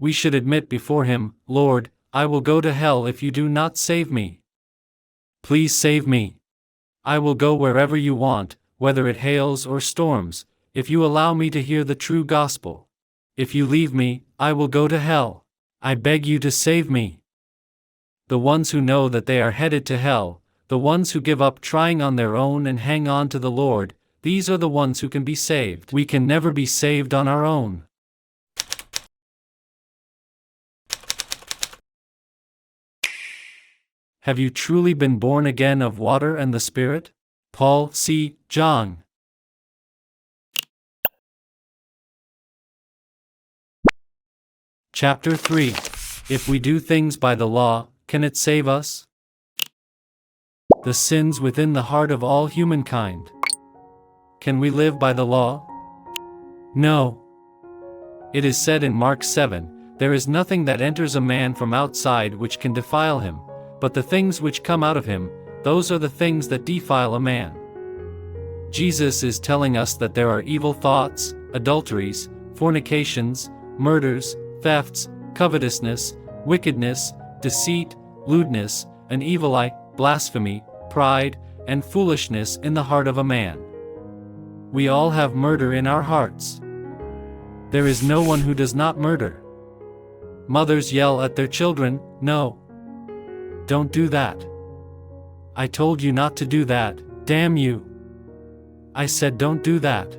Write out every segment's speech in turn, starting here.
We should admit before Him, "Lord, I will go to hell if you do not save me. Please save me. I will go wherever you want, whether it hails or storms, if you allow me to hear the true gospel. If you leave me, I will go to hell. I beg you to save me." The ones who know that they are headed to hell, the ones who give up trying on their own and hang on to the Lord, these are the ones who can be saved. We can never be saved on our own. Have you truly been born again of water and the Spirit? Paul, C. John. Chapter 3. If we do things by the law, can it save us? The sins within the heart of all humankind. Can we live by the law? No. It is said in Mark 7, "There is nothing that enters a man from outside which can defile him, but the things which come out of him, those are the things that defile a man." Jesus is telling us that there are evil thoughts, adulteries, fornications, murders, thefts, covetousness, wickedness, deceit, lewdness, an evil eye, blasphemy, pride, and foolishness in the heart of a man. We all have murder in our hearts. There is no one who does not murder. Mothers yell at their children, "No. Don't do that. I told you not to do that, damn you. I said don't do that.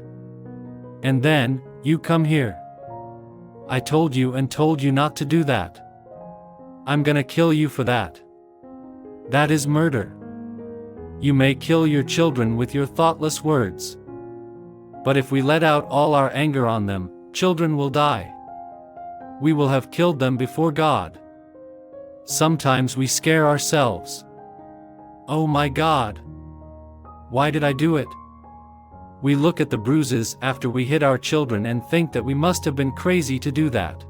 And then, you come here. I told you and told you not to do that. I'm gonna kill you for that." That is murder. You may kill your children with your thoughtless words. But if we let out all our anger on them, children will die. We will have killed them before God. Sometimes we scare ourselves. Oh my God! Why did I do it? We look at the bruises after we hit our children and think that we must have been crazy to do that.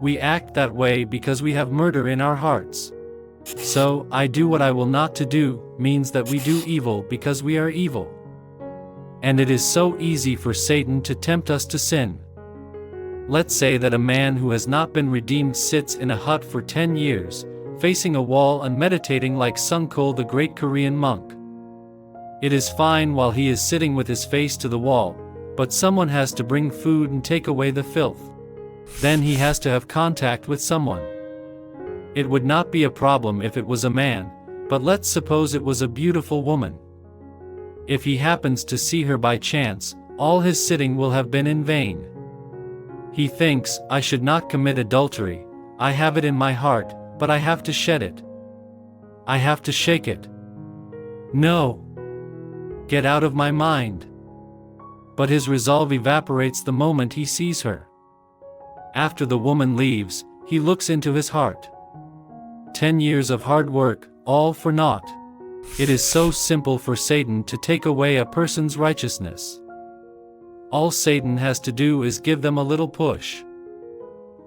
We act that way because we have murder in our hearts. So, "I do what I will not to do," means that we do evil because we are evil. And it is so easy for Satan to tempt us to sin. Let's say that a man who has not been redeemed sits in a hut for 10 years, facing a wall and meditating like Sungkul, the great Korean monk. It is fine while he is sitting with his face to the wall, but someone has to bring food and take away the filth. Then he has to have contact with someone. It would not be a problem if it was a man, but let's suppose it was a beautiful woman. If he happens to see her by chance, all his sitting will have been in vain. He thinks, "I should not commit adultery, I have it in my heart, but I have to shed it. I have to shake it. No! Get out of my mind." But his resolve evaporates the moment he sees her. After the woman leaves, he looks into his heart. 10 years of hard work, all for naught. It is so simple for Satan to take away a person's righteousness. All Satan has to do is give them a little push.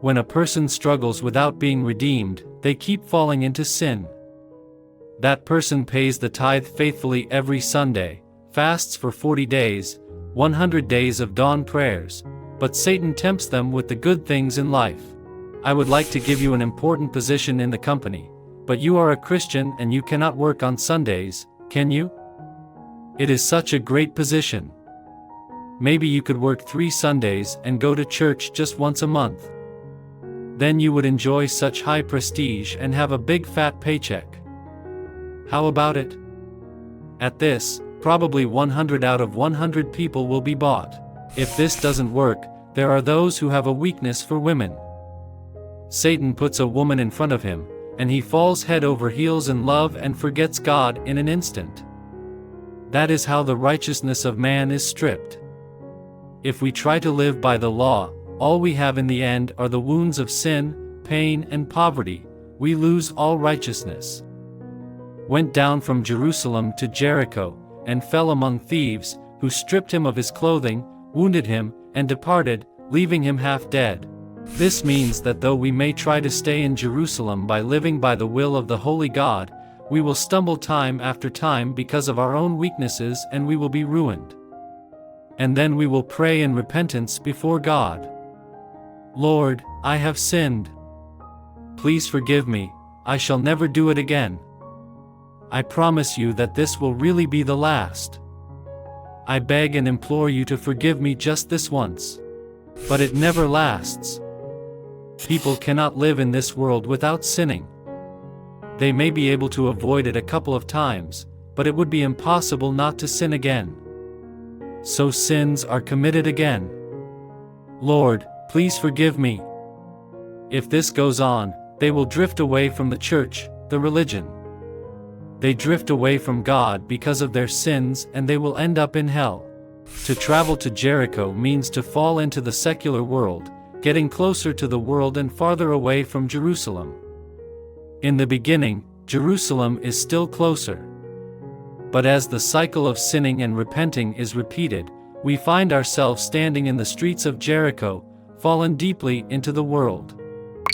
When a person struggles without being redeemed, they keep falling into sin. That person pays the tithe faithfully every Sunday, fasts for 40 days, 100 days of dawn prayers, but Satan tempts them with the good things in life. I would like to give you an important position in the company, but you are a Christian and you cannot work on Sundays, can you? It is such a great position. Maybe you could work 3 Sundays and go to church just once a month. Then you would enjoy such high prestige and have a big fat paycheck. How about it? At this, probably 100 out of 100 people will be bought. If this doesn't work, there are those who have a weakness for women. Satan puts a woman in front of him, and he falls head over heels in love and forgets God in an instant. That is how the righteousness of man is stripped. If we try to live by the law, all we have in the end are the wounds of sin, pain, and poverty. We lose all righteousness. Went down from Jerusalem to Jericho, and fell among thieves, who stripped him of his clothing, wounded him, and departed, leaving him half dead. This means that though we may try to stay in Jerusalem by living by the will of the Holy God, we will stumble time after time because of our own weaknesses and we will be ruined. And then we will pray in repentance before God. Lord, I have sinned. Please forgive me, I shall never do it again. I promise you that this will really be the last. I beg and implore you to forgive me just this once. But it never lasts. People cannot live in this world without sinning. They may be able to avoid it a couple of times, but it would be impossible not to sin again. So sins are committed again. Lord, please forgive me. If this goes on, they will drift away from the church, the religion. They drift away from God because of their sins, and they will end up in hell. To travel to Jericho means to fall into the secular world, getting closer to the world and farther away from Jerusalem. In the beginning, Jerusalem is still closer. But as the cycle of sinning and repenting is repeated, we find ourselves standing in the streets of Jericho, fallen deeply into the world.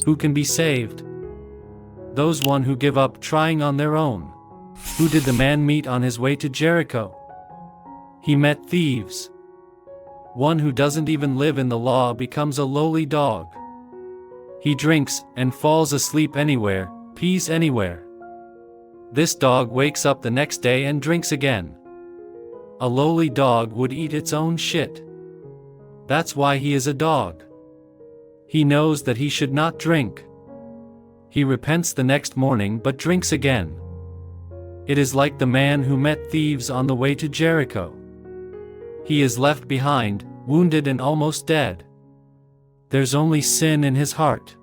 Who can be saved? Those one who give up trying on their own. Who did the man meet on his way to Jericho? He met thieves. One who doesn't even live in the law becomes a lowly dog. He drinks and falls asleep anywhere, pees anywhere. This dog wakes up the next day and drinks again. A lowly dog would eat its own shit. That's why he is a dog. He knows that he should not drink. He repents the next morning but drinks again. It is like the man who met thieves on the way to Jericho. He is left behind, wounded and almost dead. There's only sin in his heart.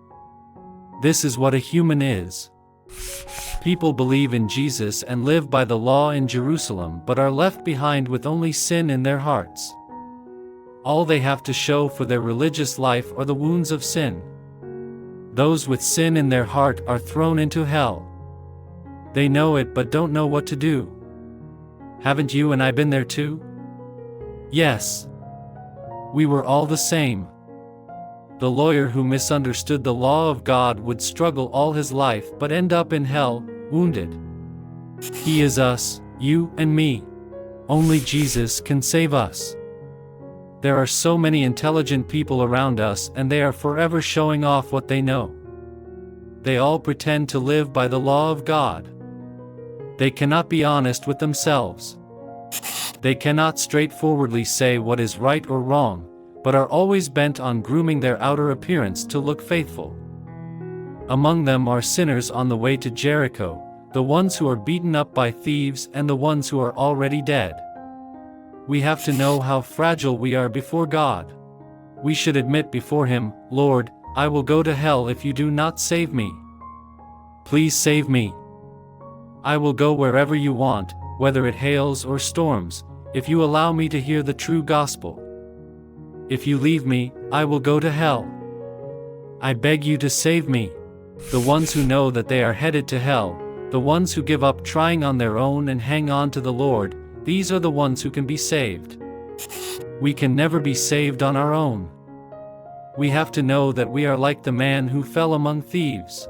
This is what a human is. People believe in Jesus and live by the law in Jerusalem but are left behind with only sin in their hearts. All they have to show for their religious life are the wounds of sin. Those with sin in their heart are thrown into hell. They know it but don't know what to do. Haven't you and I been there too? Yes. We were all the same. The lawyer who misunderstood the law of God would struggle all his life but end up in hell, wounded. He is us, you and me. Only Jesus can save us. There are so many intelligent people around us and they are forever showing off what they know. They all pretend to live by the law of God. They cannot be honest with themselves. They cannot straightforwardly say what is right or wrong, but are always bent on grooming their outer appearance to look faithful. Among them are sinners on the way to Jericho, the ones who are beaten up by thieves and the ones who are already dead. We have to know how fragile we are before God. We should admit before Him, Lord, I will go to hell if you do not save me. Please save me. I will go wherever you want, whether it hails or storms, if you allow me to hear the true gospel. If you leave me, I will go to hell. I beg you to save me. The ones who know that they are headed to hell, the ones who give up trying on their own and hang on to the Lord, these are the ones who can be saved. We can never be saved on our own. We have to know that we are like the man who fell among thieves.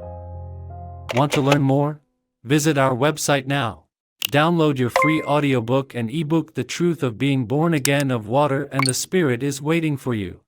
Want to learn more? Visit our website now. Download your free audiobook and ebook. The Truth of Being Born Again of Water and the Spirit is waiting for you.